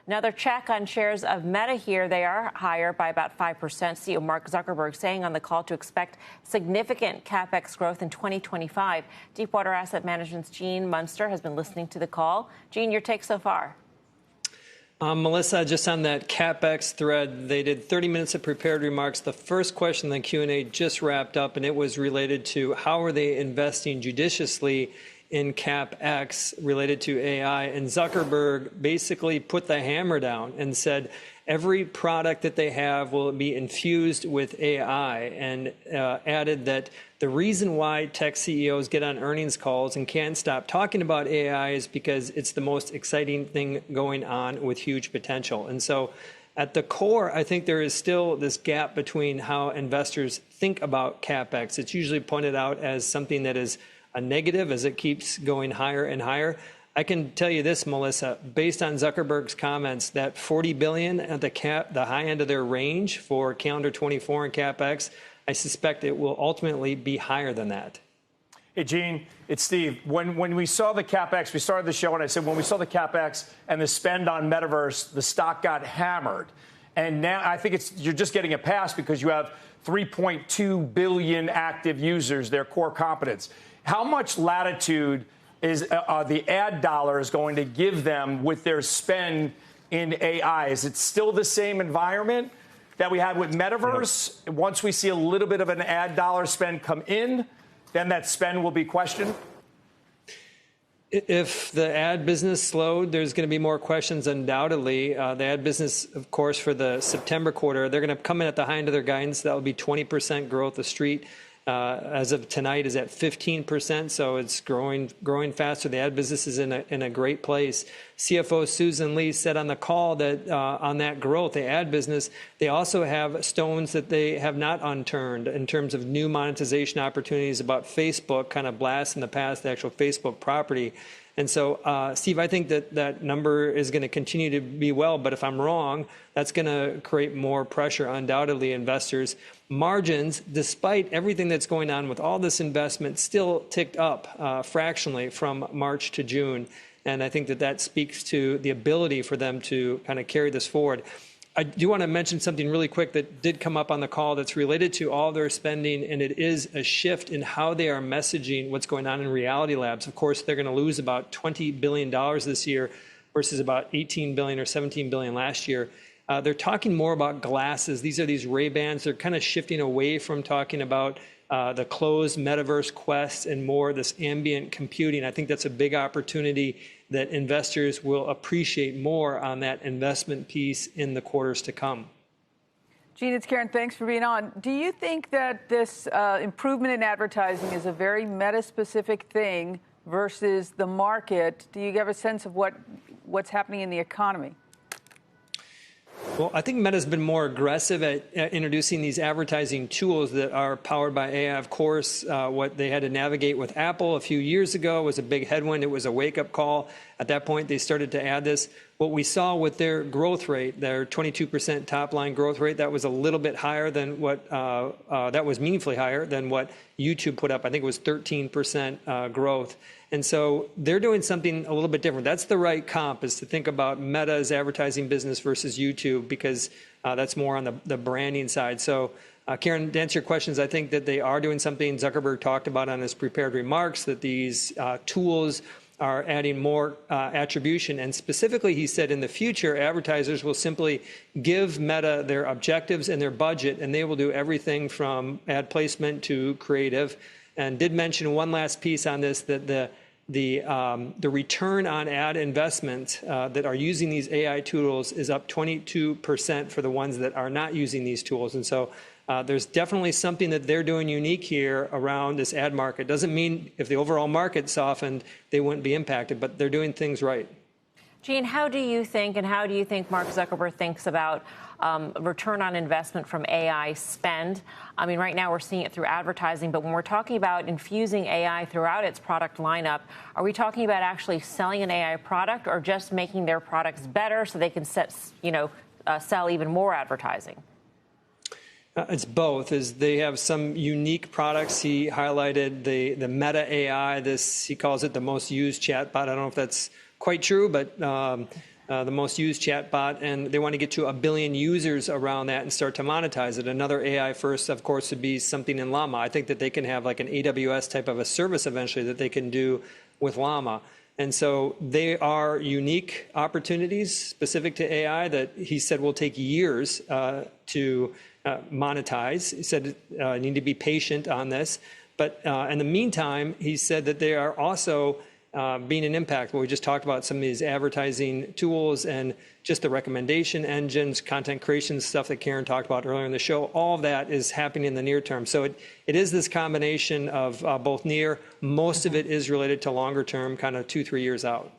Another check on shares of Meta here. They are higher by about 5%. CEO Mark Zuckerberg saying on the call to expect significant capex growth in 2025. Deepwater Asset Management's Gene Munster has been listening to the call. Gene, your take so far? Melissa, just on that capex thread, they did 30 minutes of prepared remarks. The first question, the Q&A just wrapped up, and it was related to how are they investing judiciously in capex related to AI. And Zuckerberg basically put the hammer down and said every product that they have will be infused with AI, and added that the reason why tech CEOs get on earnings calls and can't stop talking about AI is because it's the most exciting thing going on with huge potential. And so at the core, I think there is still this gap between how investors think about capex. It's usually pointed out as something that is a negative as it keeps going higher and higher. I can tell you this, Melissa, based on Zuckerberg's comments, that $40 billion at the high end of their range for calendar 24 in capex, I suspect it will ultimately be higher than that. Hey, Gene, it's Steve. When we saw the capex, we started the show and I said when we saw the capex and the spend on Metaverse, the stock got hammered. And now I think you're just getting a pass because you have 3.2 billion active users, their core competence. How much latitude is the ad dollars going to give them with their spend in AI? Is it still the same environment that we had with Metaverse? Once we see a little bit of an ad dollar spend come in, then that spend will be questioned? If the ad business slowed, there's going to be more questions undoubtedly. The ad business, of course, for the September quarter, they're going to come in at the high end of their guidance. That will be 20% growth. The street, as of tonight, is at 15%, so it's growing faster. The ad business is in a great place. CFO Susan Lee said on the call that on that growth, the ad business, they also have stones that they have not unturned in terms of new monetization opportunities about Facebook, kind of blasts in the past, the actual Facebook property. And so, Steve, I think that number is going to continue to be well. But if I'm wrong, that's going to create more pressure, undoubtedly, investors. Margins, despite everything that's going on with all this investment, still ticked up fractionally from March to June. And I think that speaks to the ability for them to kind of carry this forward. I do want to mention something really quick that did come up on the call that's related to all their spending, and it is a shift in how they are messaging what's going on in Reality Labs. Of course, they're going to lose about $20 billion this year versus about $18 billion or $17 billion last year. They're talking more about glasses. These are these Ray-Bans. They're kind of shifting away from talking about the closed Metaverse Quest and more this ambient computing. I think that's a big opportunity that investors will appreciate more on that investment piece in the quarters to come. Gene, it's Karen. Thanks for being on. Do you think that this improvement in advertising is a very meta-specific thing versus the market? Do you have a sense of what's happening in the economy? Well, I think Meta's been more aggressive at introducing these advertising tools that are powered by AI. Of course, what they had to navigate with Apple a few years ago was a big headwind. It was a wake-up call. At that point, they started to add this. What we saw with their growth rate, their 22% top-line growth rate, that was a little bit higher than what, that was meaningfully higher than what YouTube put up. I think it was 13% growth. And so they're doing something a little bit different. That's the right comp, is to think about Meta's advertising business versus YouTube, because that's more on the branding side. So, Karen, to answer your questions, I think that they are doing something Zuckerberg talked about on his prepared remarks, that these tools are adding more attribution. And specifically, he said in the future, advertisers will simply give Meta their objectives and their budget, and they will do everything from ad placement to creative. And did mention one last piece on this, that the return on ad investment that are using these AI tools is up 22% for the ones that are not using these tools. And so there's definitely something that they're doing unique here around this ad market. Doesn't mean if the overall market softened, they wouldn't be impacted, but they're doing things right. Gene, how do you think Mark Zuckerberg thinks about return on investment from AI spend? I mean, right now we're seeing it through advertising, but when we're talking about infusing AI throughout its product lineup, are we talking about actually selling an AI product or just making their products better so they can sell even more advertising? It's both. As they have some unique products. He highlighted the Meta AI. He calls it the most used chatbot. I don't know if that's quite true, but the most used chatbot, and they want to get to 1 billion users around that and start to monetize it. Another AI first, of course, would be something in Llama. I think that they can have like an AWS type of a service eventually that they can do with Llama. And so they are unique opportunities specific to AI that he said will take years to monetize. He said you need to be patient on this. But in the meantime, he said that they are also being an impact. We just talked about some of these advertising tools and just the recommendation engines, content creation stuff that Karen talked about earlier in the show. All of that is happening in the near term. So it is this combination of both near. Most of it is related to longer term, kind of 2-3 years out.